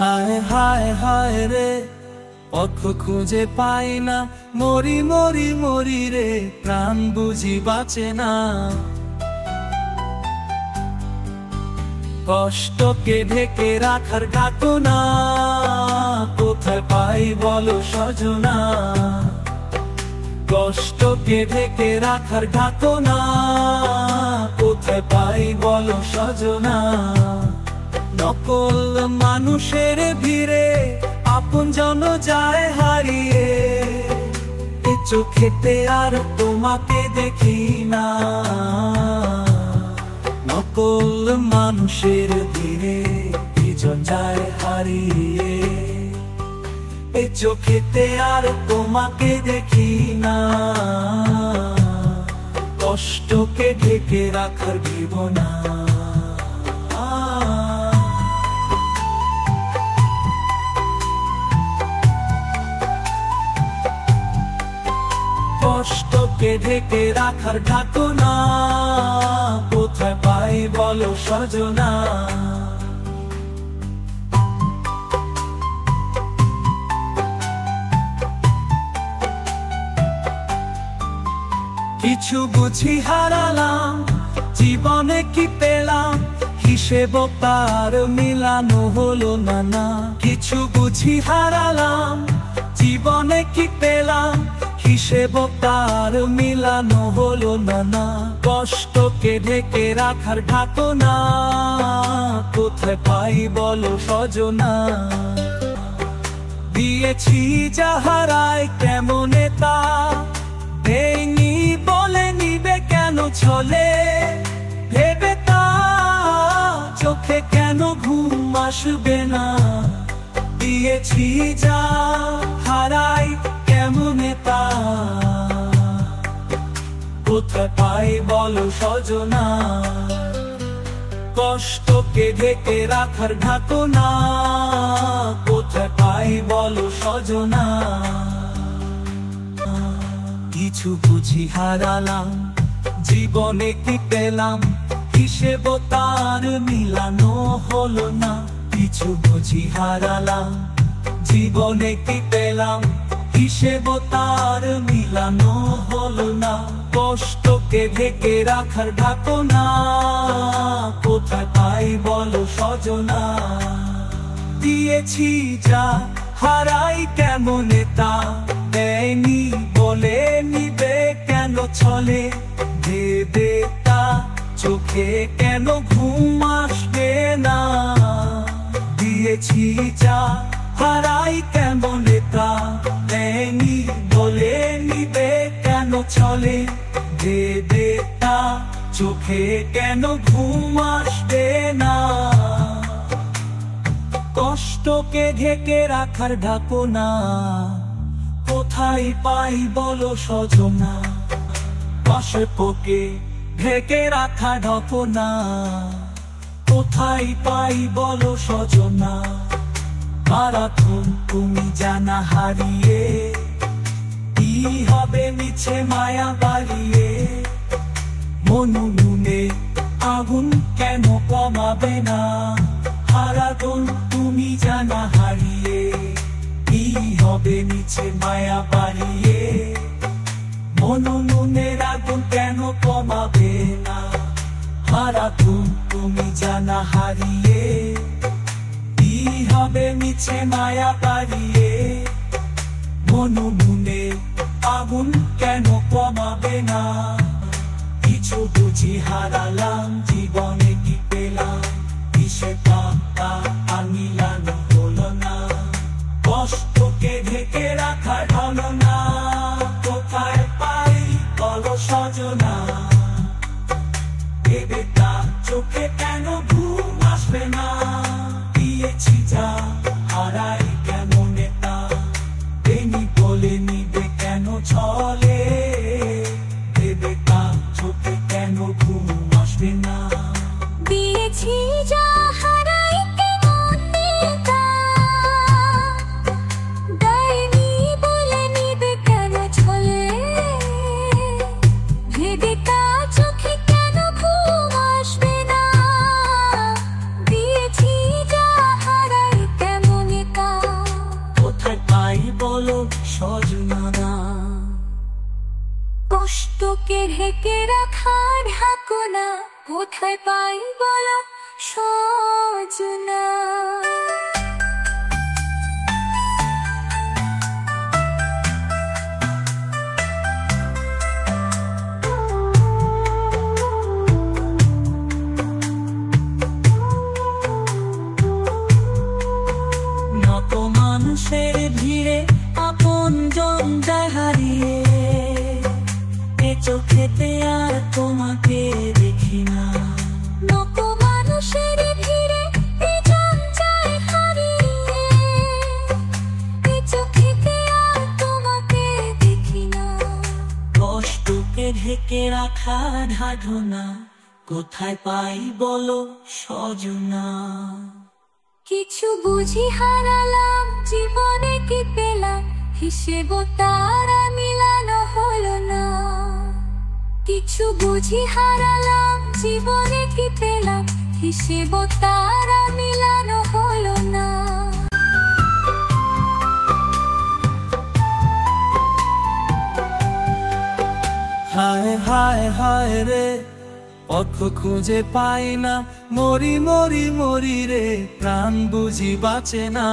হায় হায় হায় রে, পথ খুঁজে পাই না, মরি মরি মরি রে, প্রাণ বুঝি বাঁচে না। কষ্টকে ঢেকে রাখার ঘাটনা কোথায় পাই বলো সজনা। কষ্টকে ঢেকে রাখার ঘাটনা কোথায় পাই বলো সজনা। নকল মানুষের ভিড়ে আপনজন যায় হারিয়ে, এ চোখেতে আর তোমাকে দেখি না। নকল মানুষের ভিড়ে দুজন যায় হারিয়ে, এ চোখেতে আর তোমাকে দেখি না। কষ্টকে ঢেকে রাখার জীবনা। কষ্টকে ঢেকে রাখার ঢাকনা কোথায় পাই বলো সজনা। কিছু বুঝি হারালাম, জীবনে কি পেলাম, হিসেব তার মিলানো হলো না না। কিছু বুঝি হারালাম, জীবনে কি পেলাম, হিসেব তার মিলানো হলো না না। কষ্টকে ঢেকে রাখার ঢাকনা কোথায় পাই বলো সজনা। দিয়েছি যাহারাই কেমনে তা, দেইনি বলে নিবে কেন ছলে। ভেবে তা চোখে কেন ঘুম আসবে না। দিয়েছি যা হারাই কেমনে তা, কোথায় পাই বলো সজনা। কষ্টকে ঢেকে রাখার ঢাকনা কোথায় পাই বলো সজনা। কিছু বুঝি হারালাম, জীবনে কি পেলাম, হিসেব তার মিলানো হলো না। কিছু বুঝি হারালাম, জীবনে কি পেলাম, হিসেব তার মিলানো হলো না। কষ্টকে ঢেকে রাখার ঢাকনা কোথায় পাই বলো সজনা। দিয়েছি যা হারাই কেমনে তা, দেয়নি বলে নিবে কেন ছলে। ভেবে তা চোখে কেন ঘুম আসবে না। দিয়েছি যা হারাই কেমনে তা, দেয়নি বলে নিবে কেন ছলে। ভেবে তা চোখে কেন ঘুম আসবে না। কষ্টকে ঢেকে রাখার ঢাকনা কোথায় পাই বলো সজনা। পাশে পোকে ঢেকে রাখা ঢাকনা কোথায় পাই বলো সজনা। মারাথন তুমি জানা হারিয়ে, কি হবে মিছে মায়া বাড়িয়ে। মনুনে আগুন কেন কমাবে না। মারাথন তুমি জানা হারিয়ে, কি হবে মিছে মায়া বাড়িয়ে। মনুনের আগুন কেন কমাবে না। মারাথন তুমি জানা হারিয়ে, কি হবে মিছে মায়া বাড়িয়ে। মনুনে আগুন কেন কমাবে না। কিছু বুঝি হারালাম, জীবনে কি পেলাম, কিসে পাতা আর মিলানো হলো না। কষ্টকে ঢেকে রাখা ঢাকনা কোথায় পাই বলো সজনা। ভেবে তা চোখে কেন ঘুম আসবে না। দিয়েছি যা হারাই কেমনে তা, দেয়নি বলে নিবে কেন ছলে। ভেবে তা চোখে কেন ঘুম আসবে না। দিয়েছি যা হারাই কেমনে তা, ঢেকে রাখা ঢাকনা কোথায় পাই বলো সজনা। নত মানুষের ভিড়ে আপনজন যায় হারিয়ে, এ চোখেতে আর তোমাকে দেখি না। নত মানুষের ভিড়ে প্রিয়জন যায় হারিয়ে, এ চোখেতে আর তোমাকে দেখি না। কষ্টকে ঢেকে রাখা ঢাকনা কোথায় পাই বলো সজনা। কিছু বুঝি হারালাম জীবনে কি পেলাম, হিসেব তারা মিলানো হলো না। কিছু বুঝি হারালাম জীবনে কি পেলাম, হিসেব তারা মিলানো হলো না। হায় হায় হায় রে, পথ খুঁজে পাই না, মরি মরি মরি রে, প্রাণ বুঝি বাঁচে না।